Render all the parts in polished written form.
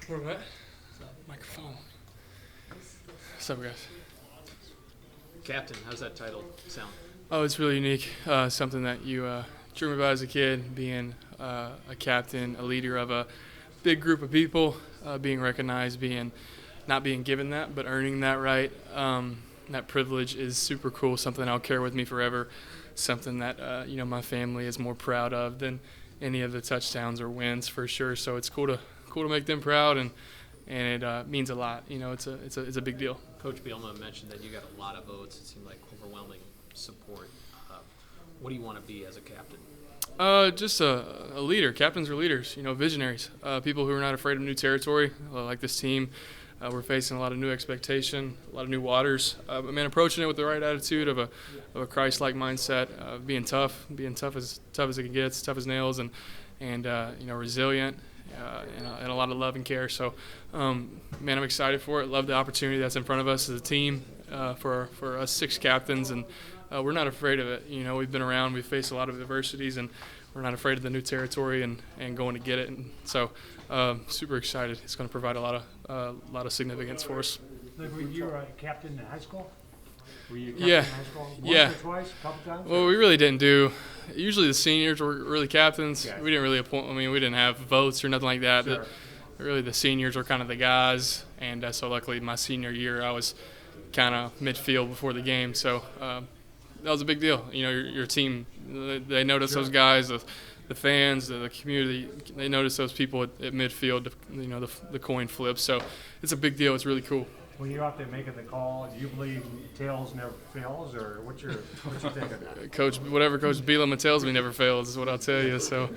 Where we at? Microphone. What's up, guys? Captain, how's that title sound? Oh, it's really unique. Something that you dream about as a kid, being a captain, a leader of a big group of people, being recognized, not being given that, but earning that right. That privilege is super cool, something I'll carry with me forever, something that my family is more proud of than any of the touchdowns or wins for sure. So it's cool to make them proud, and it means a lot. It's a big deal. Coach Bielma mentioned that you got a lot of votes. It seemed like overwhelming support. What do you want to be as a captain? Just a leader. Captains are leaders, visionaries, people who are not afraid of new territory, like this team. We're facing a lot of new expectation, a lot of new waters. But approaching it with the right attitude of a Christ-like mindset, being tough as it can get, tough as nails, and resilient, and a lot of love and care. So, I'm excited for it. Love the opportunity that's in front of us as a team, for us 6 captains, and we're not afraid of it. We've been around, we've faced a lot of adversities, and we're not afraid of the new territory and going to get it. And so, super excited. It's going to provide a lot of significance for us. You were a captain in high school? Were you a captain Yeah. in high school? Once or twice? A couple times? Well, we really didn't do. Usually the seniors were really captains. Okay. We didn't really appoint. We didn't have votes or nothing like that. Sure. Really, the seniors were kind of the guys, and so luckily my senior year I was kind of midfield before the game. So that was a big deal. Your team, they notice those guys, the fans, the community. They notice those people at midfield. The coin flips. So it's a big deal. It's really cool. When you're out there making the call, do you believe tails never fails, or what you think of that? Whatever Coach Bielema tells me never fails is what I'll tell you. So,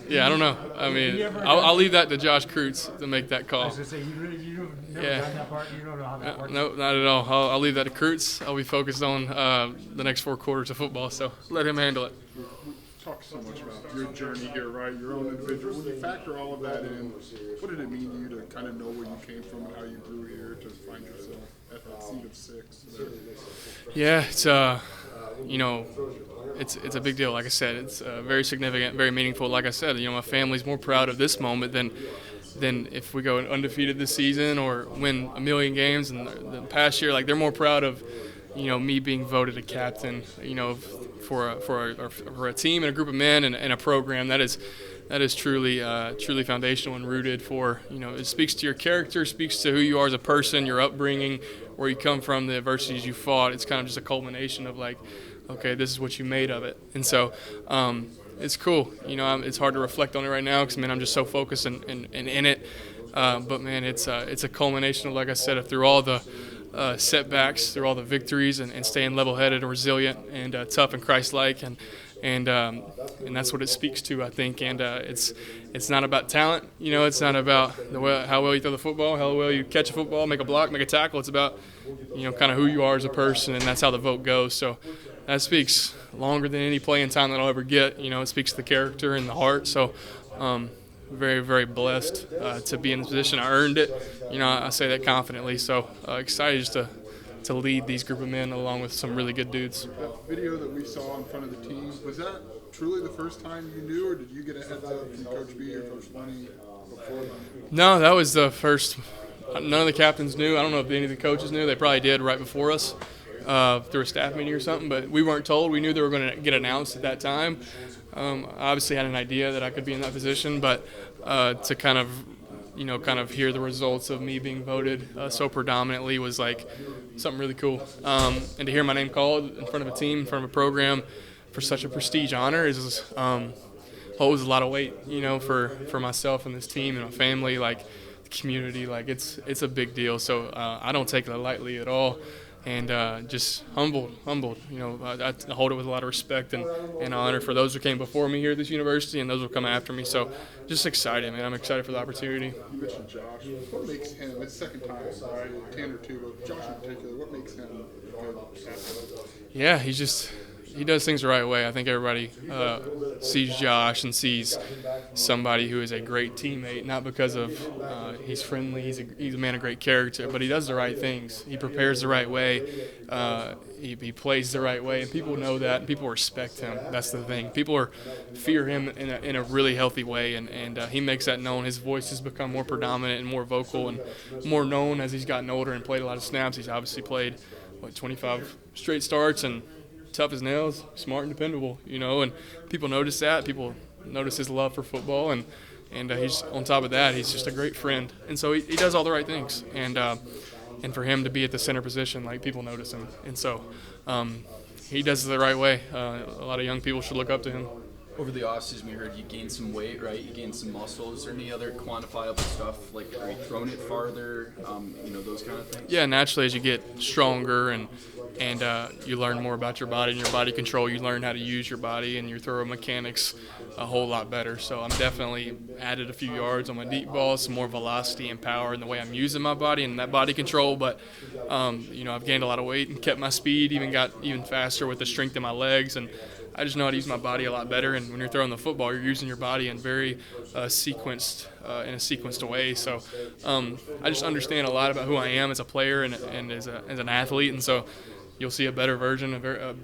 yeah, I don't know. I'll leave that to Josh Kreutz to make that I call. was going to say, you've never Yeah. done that part? You don't know how that works? No, not at all. I'll leave that to Kreutz. I'll be focused on the next 4 quarters of football, so let him handle it. We talk so much about your journey here, right? Your own individual. When you factor all of that in, what did it mean to you to kind of know where you came from and how you grew here to find yourself at that seat of 6? Yeah, it's a big deal. Like I said, it's very significant, very meaningful. Like I said, my family's more proud of this moment than if we go undefeated this season or win a million games. And the past year, they're more proud of me being voted a captain. For a team and a group of men and a program that is truly foundational and rooted for it speaks to your character, speaks to who you are as a person, your upbringing, where you come from, the adversities you fought. It's kind of just a culmination of okay, this is what you made of it. And so it's cool. It's hard to reflect on it right now because I'm just so focused and in it. But man, it's a culmination of, like I said, through all the setbacks, through all the victories, and staying level-headed and resilient and tough and Christ-like, and that's what it speaks to, I think. And it's not about talent, it's not about how well you throw the football, how well you catch a football, make a block, make a tackle. It's about kind of who you are as a person, and that's how the vote goes. So that speaks longer than any playing time that I'll ever get. It speaks to the character and the heart. So very, very blessed to be in this position. I earned it. I say that confidently. So excited just to lead these group of men along with some really good dudes. That video that we saw in front of the team, was that truly the first time you knew, or did you get a heads up from Coach B or Coach Lenny before that? No, that was the first. None of the captains knew. I don't know if any of the coaches knew. They probably did right before us through a staff meeting or something, but we weren't told. We knew they were going to get announced at that time. I obviously had an idea that I could be in that position, but to kind of hear the results of me being voted so predominantly was something really cool. And to hear my name called in front of a team, in front of a program for such a prestige honor holds a lot of weight, for myself and this team and my family, the community. It's a big deal. So I don't take it lightly at all. And just humbled. I hold it with a lot of respect and honor for those who came before me here at this university and those who come after me. So just excited, man. I'm excited for the opportunity. You mentioned Josh. What makes him, his second time, right? 10 or 2, but Josh in particular, what makes him good? Yeah, he's just he does things the right way. I think everybody sees Josh and sees somebody who is a great teammate, not because of he's friendly, he's a man of great character, but he does the right things. He prepares the right way. He plays the right way, and people know that, and people respect him. That's the thing. People fear him in a really healthy way, and he makes that known. His voice has become more predominant and more vocal and more known as he's gotten older and played a lot of snaps. He's obviously played, 25 straight starts, and tough as nails, smart and dependable, and people notice that. People notice his love for football, and he's on top of that, he's just a great friend. And so he does all the right things. And for him to be at the center position, people notice him. And so he does it the right way. A lot of young people should look up to him. Over the offseason, we heard you gained some weight, right? You gained some muscle. Is there any other quantifiable stuff? Like, are you throwing it farther? Those kind of things? Yeah, naturally, as you get stronger and you learn more about your body and your body control, you learn how to use your body and your throw mechanics a whole lot better. So I'm definitely added a few yards on my deep ball, some more velocity and power in the way I'm using my body and that body control. But, I've gained a lot of weight and kept my speed, got even faster with the strength in my legs. And I just know how to use my body a lot better. And when you're throwing the football, you're using your body in very sequenced way. So I just understand a lot about who I am as a player and as an athlete. And so you'll see a better version,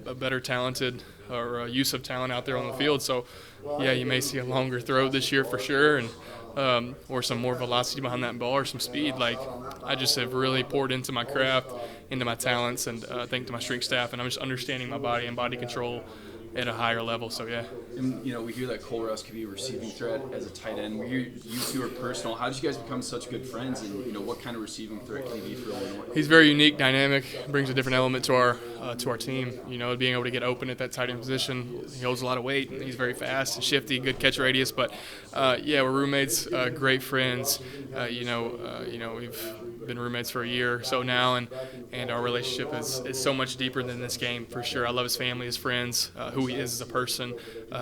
a better talented or use of talent out there on the field. So, yeah, you may see a longer throw this year for sure, and or some more velocity behind that ball or some speed. I just have really poured into my craft, into my talents, and thanks to my strength staff, and I'm just understanding my body and body control at a higher level. So, yeah. And, we hear that Cole Russ could be a receiving threat as a tight end. You two are personal. How did you guys become such good friends, and, what kind of receiving threat can he be for Illinois? He's very unique, dynamic, brings a different element to our team. Being able to get open at that tight end position. He holds a lot of weight, and he's very fast and shifty, good catch radius. But, we're roommates, great friends. We've been roommates for a year or so now, and our relationship is so much deeper than this game for sure. I love his family, his friends, who he is as a person.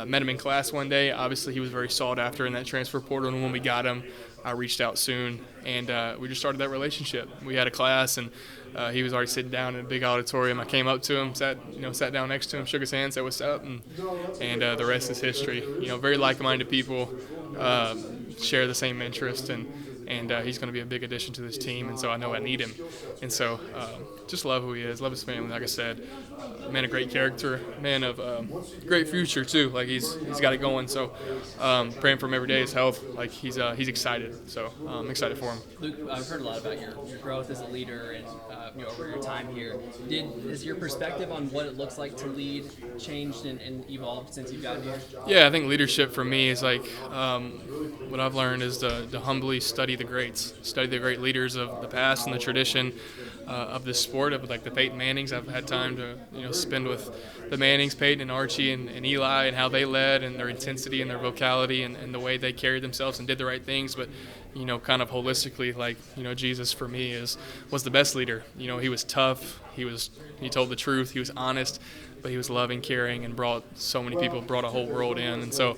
Met him in class one day. Obviously, he was very sought after in that transfer portal, and when we got him, I reached out soon, and we just started that relationship. We had a class, and he was already sitting down in a big auditorium. I came up to him, sat down next to him, shook his hand, said what's up, and the rest is history. Very like-minded people, share the same interest, and he's going to be a big addition to this team, and so I know I need him. And so just love who he is, love his family, like I said. Man of great character, man of great future, too. He's got it going. So praying for him every day, his health. He's excited. So I'm excited for him. Luke, I've heard a lot about your growth as a leader and over your time here. Has your perspective on what it looks like to lead changed and evolved since you've gotten here? Yeah, I think leadership for me is what I've learned is to humbly study the greats, study the great leaders of the past and the tradition of this sport, of the Peyton Mannings. I've had time to spend with the Mannings, Peyton and Archie and Eli, and how they led and their intensity and their vocality and the way they carried themselves and did the right things. But kind of holistically, Jesus for me was the best leader. He was tough. He told the truth. He was honest, but he was loving, caring, and brought so many people, brought a whole world in. And so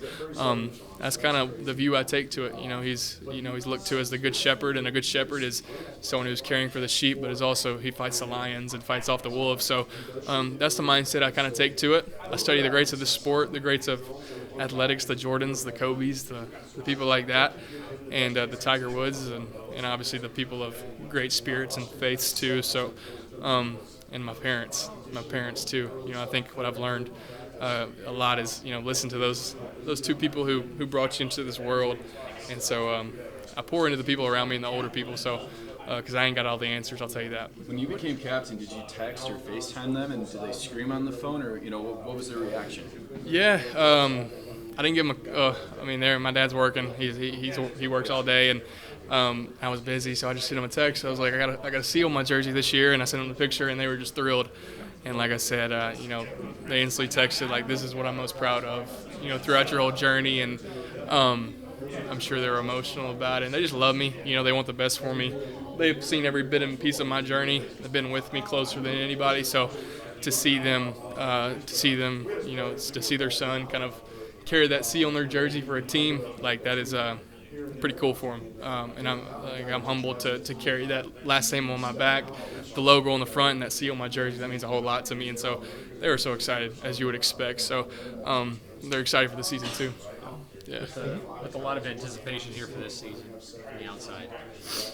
that's kind of the view I take to it. He's looked to as the good shepherd, and a good shepherd is someone who's caring for the sheep, but he fights the lions and fights off the wolves. So that's the mindset I kind of take to it. I study the greats of the sport, the greats of athletics, the Jordans, the Kobes, the people like that, and the Tiger Woods, and obviously the people of great spirits and faiths too. So, and my parents too. I think what I've learned a lot is listen to those two people who brought you into this world, and so I pour into the people around me and the older people. So. Because I ain't got all the answers, I'll tell you that. When you became captain, did you text or FaceTime them, and did they scream on the phone, or what was their reaction? Yeah, I didn't give them. My dad's working. He works all day, and I was busy, so I just sent him a text. I was like, I got a seal on my jersey this year, and I sent them the picture, and they were just thrilled. And like I said, they instantly texted this is what I'm most proud of, throughout your whole journey, and I'm sure they were emotional about it, and they just love me. They want the best for me. They've seen every bit and piece of my journey. They've been with me closer than anybody. So to see them, to see their son kind of carry that C on their jersey for a team, that is pretty cool for him. And I'm humbled to carry that last name on my back, the logo on the front, and that C on my jersey. That means a whole lot to me. And so they were so excited, as you would expect. So they're excited for the season too. Yeah. With a lot of anticipation here for this season from the outside,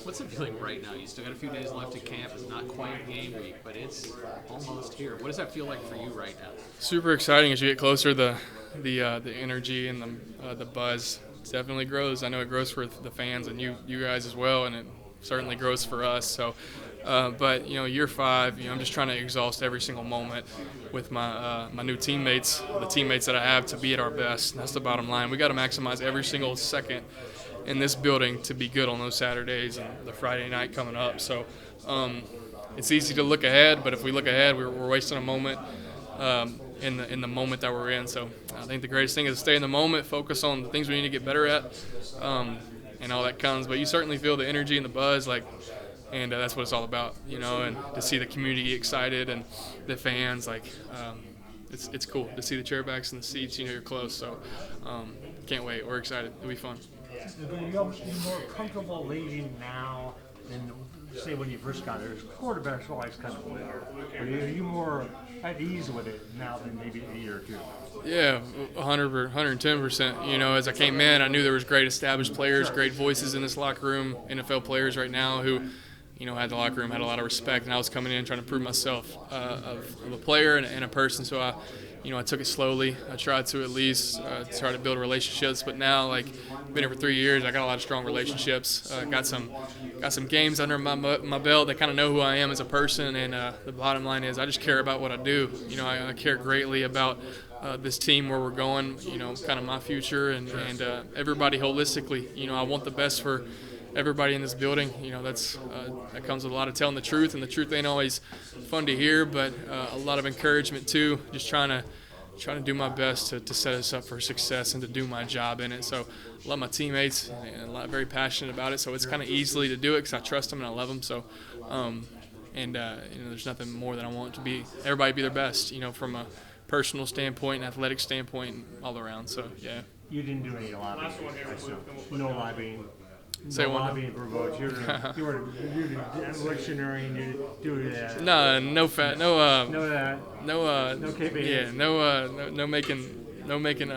what's it feeling right now? You still got a few days left at camp. It's not quite game week, but it's almost here. What does that feel like for you right now? Super exciting as you get closer. The energy and the buzz definitely grows. I know it grows for the fans and you guys as well, and it certainly grows for us. So, but year 5, I'm just trying to exhaust every single moment with my new teammates, the teammates that I have, to be at our best. And that's the bottom line. We got to maximize every single second in this building to be good on those Saturdays and the Friday night coming up. So it's easy to look ahead, but if we look ahead, we're wasting a moment in the moment that we're in. So I think the greatest thing is to stay in the moment, focus on the things we need to get better at, and all that comes. But you certainly feel the energy and the buzz, and that's what it's all about, and to see the community excited and the fans, it's cool to see the chairbacks and the seats, you're close. So can't wait. We're excited. It'll be fun. Are you more comfortable leaving now than, say, when you first got there? Quarterbacks always kind of weird. Are you more at ease with it now than maybe a year or two? Yeah, 110%. As I came in, I knew there was great established players, great voices in this locker room, NFL players right now who, had the locker room, had a lot of respect, and I was coming in trying to prove myself of a player and a person. So I took it slowly. I tried to at least try to build relationships. But now, been here for 3 years, I got a lot of strong relationships. Got some games under my belt that kind of know who I am as a person. And the bottom line is, I just care about what I do. I care greatly about this team, where we're going. Kind of my future and everybody holistically. I want the best for everybody in this building. That comes with a lot of telling the truth, and the truth ain't always fun to hear, but a lot of encouragement too. Just trying to do my best to set us up for success and to do my job in it. So I love my teammates and very passionate about it. So it's kind of easily to do it because I trust them and I love them. So there's nothing more that I want to be everybody be their best. From a personal standpoint, an athletic standpoint, all around. So yeah. You didn't do any lobbying. I assume. No lobbying. Say one. Lobbying for votes. You were electioneering. You do that. No fat. No. No KP. Yeah. No making.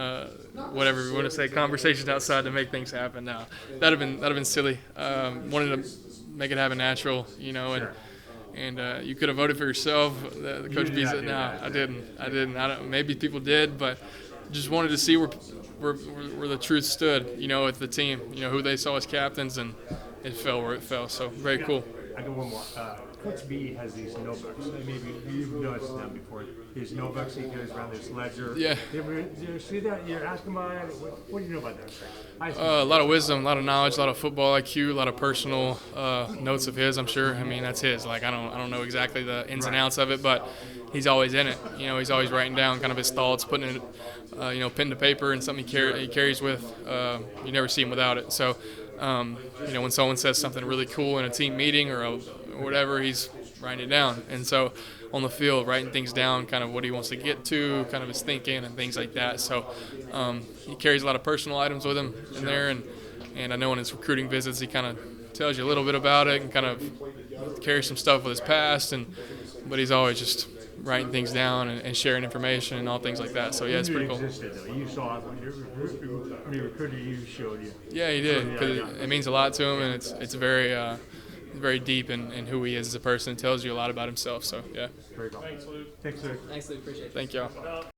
Whatever we want to say. Conversations outside to make things happen. No, that'd have been silly. Wanted to make it happen natural. Sure. And you could have voted for yourself. The coach beats it. No, I didn't. Maybe people did, but just wanted to see where the truth stood, with the team, who they saw as captains, and it fell where it fell. So very cool. I got one more. Coach B has these notebooks. Maybe you've noticed them before. These notebooks he carries around, this ledger. Yeah. Do you see that? You're asking about it. What do you know about that? A lot of wisdom, a lot of knowledge, a lot of football IQ, a lot of personal notes of his. I'm sure. I mean, that's his. I don't know exactly the ins and outs of it, but he's always in it. He's always writing down kind of his thoughts, putting it, pen to paper, and something he carries with. You never see him without it. So, when someone says something really cool in a team meeting or whatever, he's writing it down. And so, on the field, writing things down, kind of what he wants to get to, kind of his thinking and things like that. So, he carries a lot of personal items with him in there, and I know in his recruiting visits, he kind of tells you a little bit about it and kind of carries some stuff with his past, but he's always just writing things down and sharing information and all things like that. So yeah, it's pretty cool. You saw it when you recruited you, showed you. Yeah, he did, because it means a lot to him, and it's very deep in who he is as a person. It tells you a lot about himself. So yeah. Very cool. Thanks, Luke. Thanks, Luke. Appreciate it. Thank y'all.